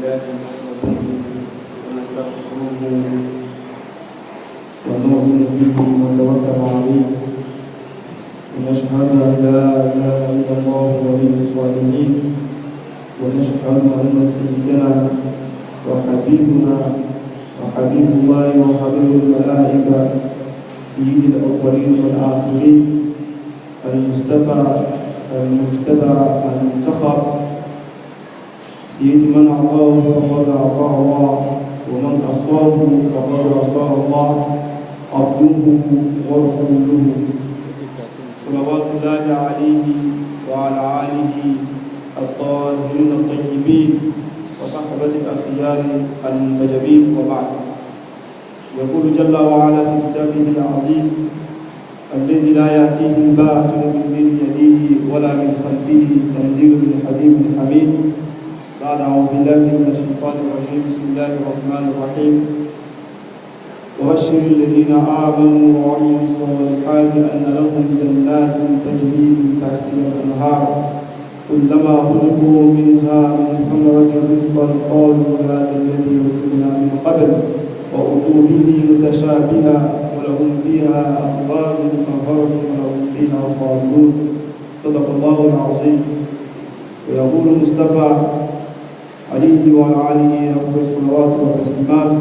بالله نحمده ونستغفره ونؤمن به ونتوكل عليه ونشهد أن لا إله إلا الله ولي الصالحين ونشهد أن سيدنا وحبيبنا وحبيب الله وحبيب الملائكة سيد الأولين والآخرين المصطفى المجتبى المنتخب سيد من أعطاه فقد أعطاه الله ومن أصابه فقد أصاب الله عبده ورسوله صلوات الله عليه وعلى آله الطاهرين الطيبين وصحبة الأخيار المنتجبين وبعد. يقول جل وعلا في كتابه العزيز الذي لا يأتيه الباطل من بين يديه ولا من خلفه تنزيل من حكيم حميد. بعد أعوذ بالله من الشيطان الرجيم بسم الله الرحمن الرحيم. وبشر الذين آمنوا وعملوا الصالحات أن لهم جنات تجري من تحتها الأنهار كلما رزقوا منها من ثمرة رزقا قالوا هذا الذي رزقنا من قبل وأتوا به متشابها ولهم فيها أزواج مطهرة ولهم فيها خالدون. صدق الله العظيم. ويقول المصطفى عليه وعلى آله أفضل الصلوات والتسليمات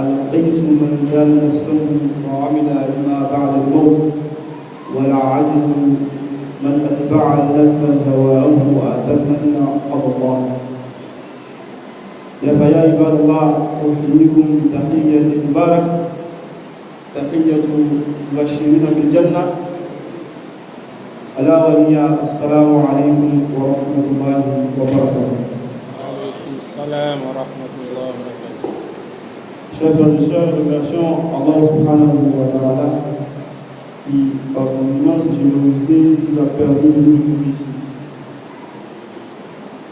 القيس من كان نفسه وعمل لما بعد الموت والعجز من أتبع الناس هواه وأتمنى قضى الله. يا فيا عباد الله أحييكم بتحية مباركة تحية مبشرين بالجنة ألا وهي السلام عليكم ورحمة الله وبركاته. وعليكم السلام ورحمة الله وبركاته. Chers frères et sœurs, remercions Allah subhanahu wa ta'ala qui, par son immense générosité, nous a permis de nous trouver ici.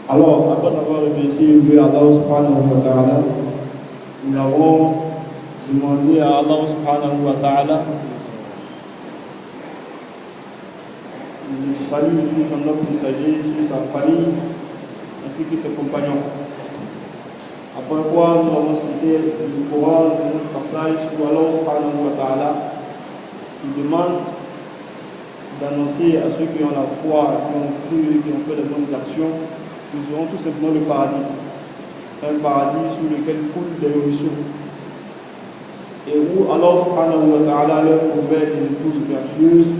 Alors, après avoir remercié Allah subhanahu wa ta'ala, nous avons demandé à Allah subhanahu wa ta'ala le salut sur son homme messager, sur sa famille, ainsi que ses compagnons. Après quoi, nous avons cité le Coran, un passage où Allah subhanahu wa ta'ala demande d'annoncer à ceux qui ont la foi, qui ont cru, qui ont fait de bonnes actions, qu'ils auront tout simplement le paradis. Un paradis sous lequel coulent des ruisseaux. Et où Allah subhanahu wa ta'ala leur promet des épouses vertueuses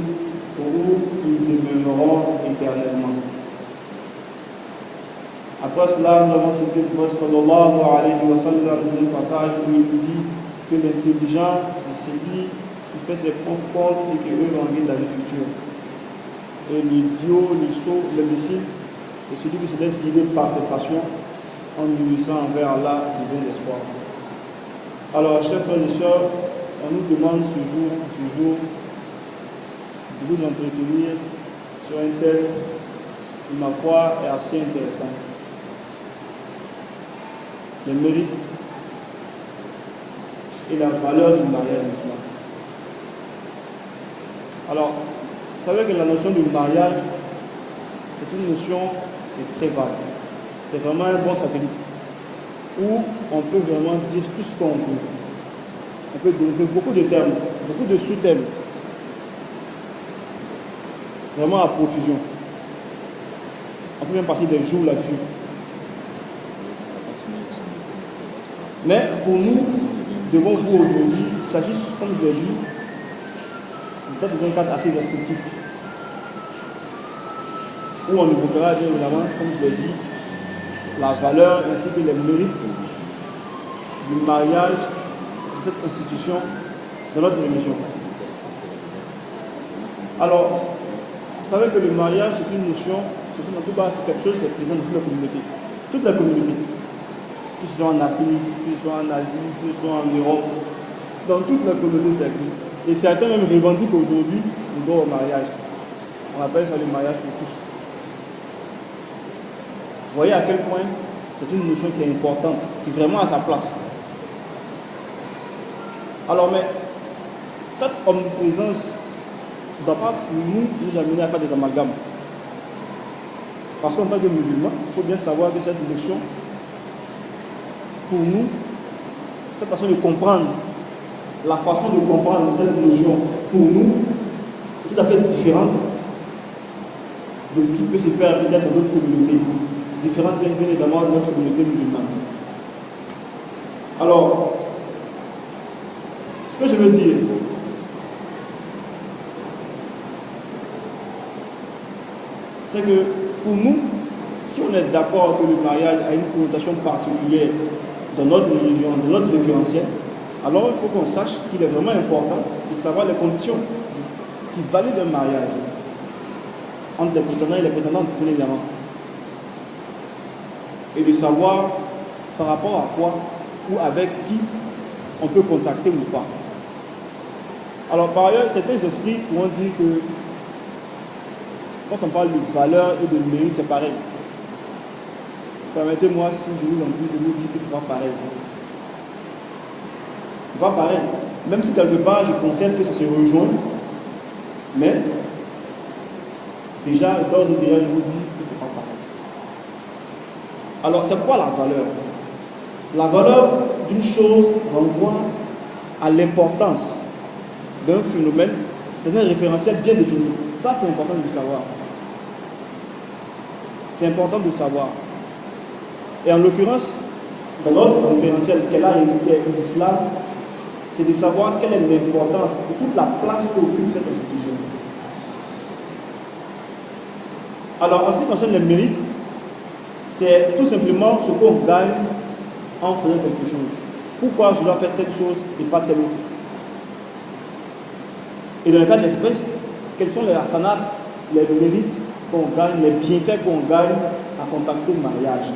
où ils demeureront éternellement. Après cela, nous avons cité le prophète sallallahu alayhi wa sallam dans un passage où il dit que l'intelligent, c'est celui qui fait ses propres comptes et qui veut gagner dans le futur. Et l'idiot, le sot, l'imbécile, c'est celui qui se laisse guider par ses passions en nourrissant envers Allah du bon espoir. Alors, chers frères et sœurs, on nous demande ce jour de vous entretenir sur un thème qui, ma foi, est assez intéressant. Les mérites et la valeur du mariage en islam. Alors, vous savez que la notion du mariage est une notion qui est très vague. C'est vraiment un bon satellite où on peut vraiment dire tout ce qu'on veut. On peut donner beaucoup de termes, beaucoup de sous-thèmes. Vraiment à profusion. On peut même passer des jours là-dessus. Mais pour nous, devant vous aujourd'hui, il s'agit, comme je l'ai dit, peut-être dans un cadre assez restrictif. Où on évoquera bien évidemment, comme je l'ai dit, la valeur ainsi que les mérites du mariage de cette institution dans notre religion. Alors, vous savez que le mariage, c'est une notion, c'est quelque chose qui est présent dans toute la communauté. Toute la communauté. Que ce soit en Afrique, que ce soit en Asie, que ce soit en Europe. Dans toute la communauté, ça existe. Et certains même revendiquent aujourd'hui le droit au mariage. On appelle ça le mariage pour tous. Vous voyez à quel point c'est une notion qui est importante, qui est vraiment à sa place. Alors, mais cette omniprésence ne doit pas nous amener à faire des amalgames. Parce qu'en tant que musulman, il faut bien savoir que cette notion pour nous, cette façon de comprendre, la façon de comprendre cette notion, pour nous, est tout à fait différente de ce qui peut se faire peut-être dans d'autres communautés, différente bien évidemment de notre communauté musulmane. Alors, ce que je veux dire, c'est que pour nous, si on est d'accord que le mariage a une connotation particulière dans notre religion, dans notre référentiel, alors il faut qu'on sache qu'il est vraiment important de savoir les conditions qui valident un mariage entre les prétendants et les prétendantes, bien évidemment. Et de savoir par rapport à quoi ou avec qui on peut contacter ou pas. Alors par ailleurs, certains esprits vont dire que quand on parle de valeur et de mérite, c'est pareil. Permettez-moi, si je vous en prie, de vous dire que ce n'est pas pareil. C'est pas pareil. Même si quelque part, je concède que ça se rejoint, mais déjà, d'ores et déjà, je vous dis que ce n'est pas pareil. Alors, c'est quoi la valeur? La valeur d'une chose renvoie à l'importance d'un phénomène dans un référentiel bien défini. Ça, c'est important de le savoir. C'est important de le savoir. Et en l'occurrence, dans notre référentiel qu'elle a hérité de l'islam, c'est de savoir quelle est l'importance de toute la place qu'occupe cette institution. Alors, en ce qui concerne les mérites, c'est tout simplement ce qu'on gagne en faisant quelque chose. Pourquoi je dois faire telle chose et pas telle autre? Et dans le cas d'espèce, quels sont les hasanats, les mérites qu'on gagne, les bienfaits qu'on gagne à contacter le mariage?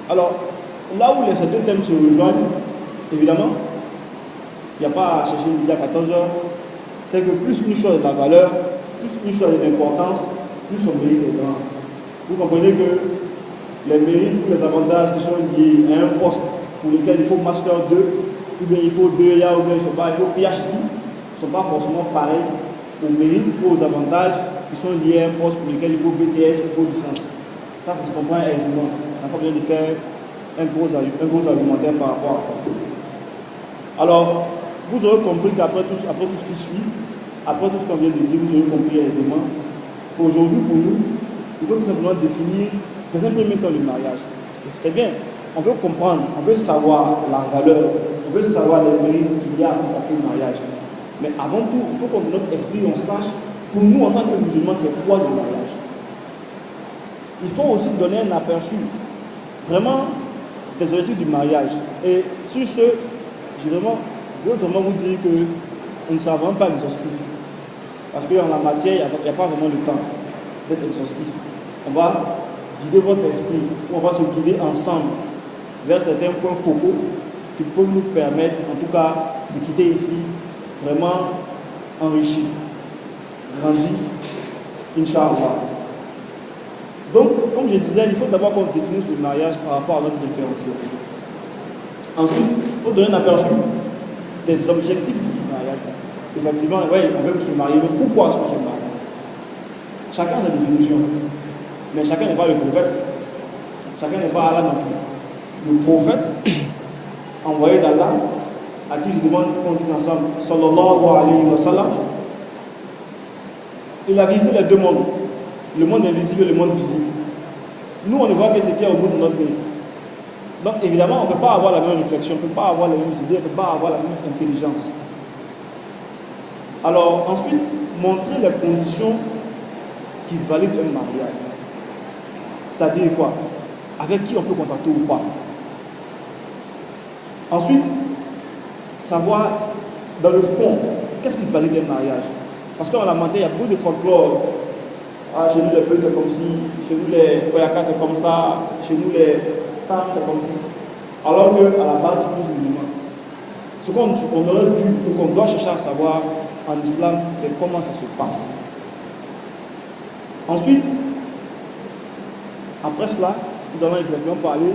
Alors, là où ces deux thèmes se rejoignent, évidemment, il n'y a pas à chercher midi à 14h, c'est que plus une chose est de la valeur, plus une chose est d'importance, plus son mérite est grand. Vous comprenez que les mérites ou les avantages qui sont liés à un poste pour lequel il faut Master 2, ou bien il faut 2A, ou bien il faut PhD, ne sont pas forcément pareils aux mérites ou aux avantages qui sont liés à un poste pour lequel il faut BTS ou licence. Ça se comprend aisément. On n'a pas besoin de faire un gros argumentaire par rapport à ça. Alors, vous aurez compris qu'après tout ce qui suit, après tout ce qu'on vient de dire, vous aurez compris aisément qu'aujourd'hui, pour nous, il faut tout simplement définir dans un premier temps le mariage. C'est bien, on veut comprendre, on veut savoir la valeur, on veut savoir les mérites qu'il y a à contacter le mariage. Mais avant tout, il faut que dans notre esprit, on sache, pour nous, en tant que musulmans, c'est quoi le mariage. Il faut aussi donner un aperçu, vraiment, des objectifs du mariage. Et sur ce, je veux vraiment vous dire que nous ne savons pas exhaustif. Parce qu'en la matière, il n'y a pas vraiment le temps d'être exhaustif. On va guider votre esprit, on va se guider ensemble vers certains points focaux qui peuvent nous permettre, en tout cas, de quitter ici vraiment enrichi, grandi, Inch'Allah. Donc, comme je disais, il faut d'abord qu'on définisse le mariage par rapport à notre référentiel. Ensuite, il faut donner un aperçu des objectifs du mariage. Effectivement, oui, on veut se marier, mais pourquoi est-ce qu'on se marie? Chacun a sa définition. Mais chacun n'est pas le prophète. Chacun n'est pas Allah non plus. Le prophète, envoyé d'Allah, à qui je demande qu'on dise ensemble, sallallahu alayhi wa sallam, il a visité les deux mondes, le monde invisible et le monde visible. Nous, on ne voit que ce qu'il y a au bout de notre nez. Donc, évidemment, on ne peut pas avoir la même réflexion, on ne peut pas avoir les mêmes idées, on ne peut pas avoir la même intelligence. Alors, ensuite, montrer les conditions qui valident un mariage. C'est-à-dire quoi? Avec qui on peut contacter ou pas. Ensuite, savoir dans le fond, qu'est-ce qui valide un mariage? Parce qu'en la matière, il y a beaucoup de folklore. Ah, chez nous les peuples c'est comme ci, chez nous les Koyaka c'est comme ça, chez nous les femmes c'est comme ci. Alors qu'à la base, c'est plus musulman. Ce qu'on aurait dû, ou qu'on doit chercher à savoir en islam, c'est comment ça se passe. Ensuite, après cela, nous allons effectivement parler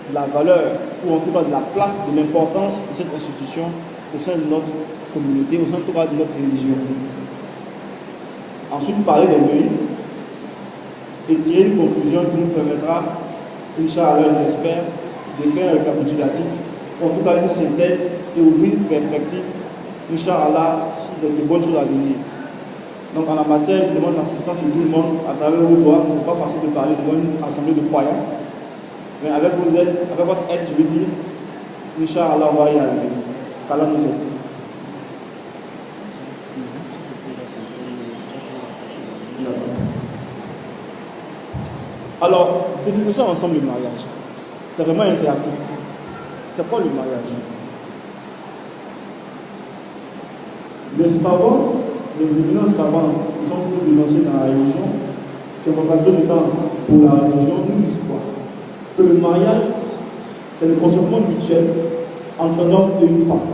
de la valeur, ou en tout cas de la place, de l'importance de cette institution au sein de notre communauté, au sein de notre religion. Ensuite, parler des mérites et tirer une conclusion qui nous permettra Inch'Allah, je l'espère, de faire un récapitulatif, en tout cas une synthèse et ouvrir une perspective, Inch'Allah, si c'est de bonnes choses à venir. Donc en la matière, je demande l'assistance de tout le monde à travers vos doigts. Ce n'est pas facile de parler devant une assemblée de croyants. Mais avec vos aides, avec votre aide, je veux dire, Inch'Allah, on va y arriver. Qu'Allah nous aide. Alors, définissons ensemble le mariage. C'est vraiment interactif. C'est quoi le mariage? Les savants, les éminents savants qui sont tous dénoncés dans la religion, qui ont consacré du temps pour la religion, nous disent quoi? Que le mariage, c'est le consentement mutuel entre un homme et une femme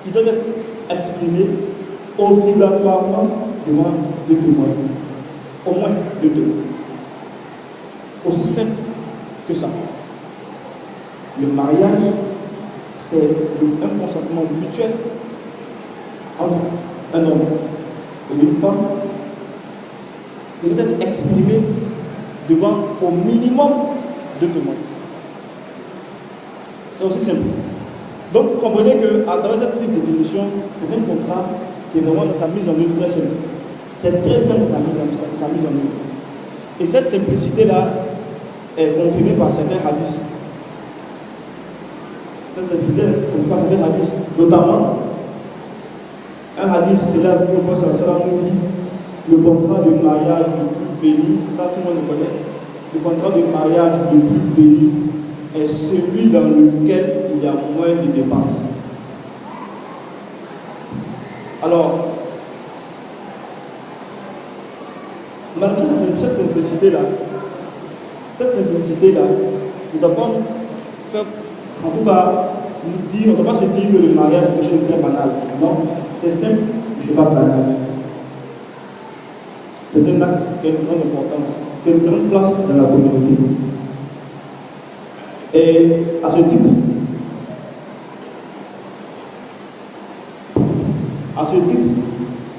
qui doit être exprimé obligatoirement devant deux témoins. Au moins deux. Aussi simple que ça. Le mariage, c'est un consentement mutuel entre un homme et une femme qui doit être exprimé devant au minimum deux témoins. C'est aussi simple. Donc, comprenez qu'à travers cette petite définition, c'est un contrat qui est vraiment dans sa mise en œuvre très simple. C'est très simple sa mise en œuvre. Et cette simplicité-là est confirmée par certains hadiths. Cette simplicité est confirmée par certains hadiths. Notamment, un hadith célèbre que le prophète nous dit, le contrat de mariage le plus béni, ça tout le monde le connaît, le contrat de mariage le plus béni est celui dans lequel il y a moins de dépenses. Alors, malgré cette simplicité-là, ne doit pas nous faire, en tout cas, nous dire, on ne doit pas se dire que le mariage est quelque chose de très banal. Non, c'est simple, je ne vais pas banal. C'est un acte qui a une grande importance, qui a une grande place dans la communauté. Et à ce titre,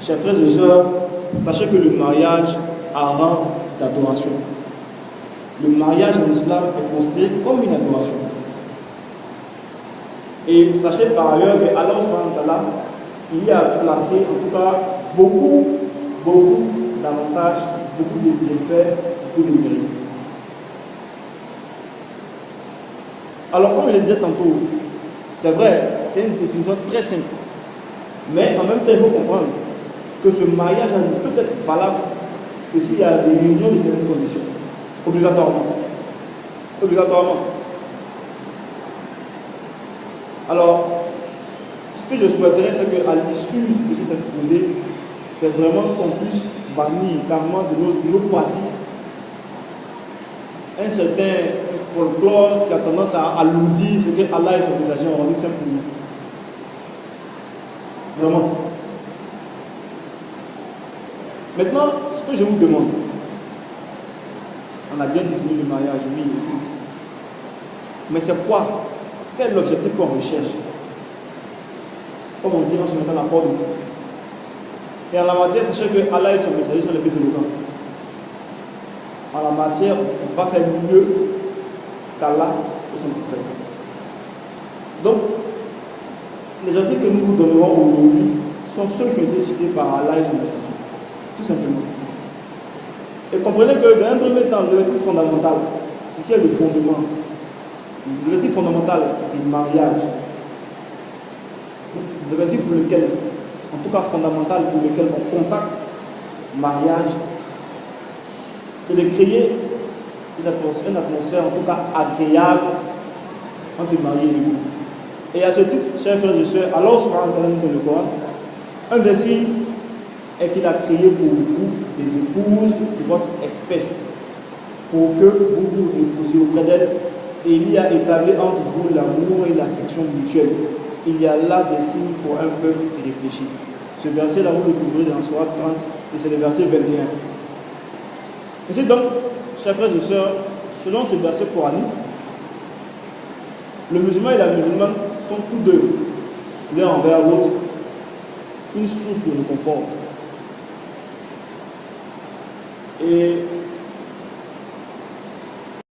chers frères et sœurs, sachez que le mariage a rang d'adoration. Le mariage en islam est considéré comme une adoration. Et sachez par ailleurs que Allah subhanahu wa ta'ala, il y a placé en tout cas beaucoup d'avantages, beaucoup de bienfaits, beaucoup de mérites. Alors comme je le disais tantôt, c'est vrai, c'est une définition très simple. Mais en même temps, il faut comprendre que ce mariage ne peut être valable que s'il y a des réunions de certaines conditions. Obligatoirement. Alors, ce que je souhaiterais, c'est qu'à l'issue de cet exposé, c'est vraiment qu'on puisse bannir carrément de nos pratiques un certain folklore qui a tendance à alourdir ce que Allah et son messager ont dit simplement. Vraiment. Maintenant, ce que je vous demande, on a bien défini le mariage, oui. Mais c'est quoi? Quel est l'objectif qu'on recherche? Comme on dit, on se met en accord de nous. Et en la matière, sachez que Allah et son messager sont les plus éloquents. En la matière, on ne peut pas faire mieux qu'Allah et son prophète. Donc, les objectifs que nous vous donnerons aujourd'hui sont ceux qui ont été cités par Allah et son messager. Tout simplement. Et comprenez que dans un premier temps, l'objectif fondamental, ce qui est le fondement, l'objectif fondamental du mariage, l'objectif pour lequel, en tout cas fondamental pour lequel on contacte mariage, c'est de créer une atmosphère en tout cas agréable entre le marié et l'époux. Et à ce titre, chers frères et sœurs, Allah subhanahu wa ta'ala nous donne le Coran, un des signes est qu'il a créé pour vous des épouses de votre espèce, pour que vous vous reposiez auprès d'elles, et il y a établi entre vous l'amour et l'affection mutuelle. Il y a là des signes pour un peuple qui réfléchit. Ce verset-là, vous le trouverez dans Sourate 30, et c'est le verset 21. Et c'est donc, chers frères et sœurs, selon ce verset coranique, le musulman et la musulmane sont tous deux, l'un envers l'autre, une source de réconfort. Et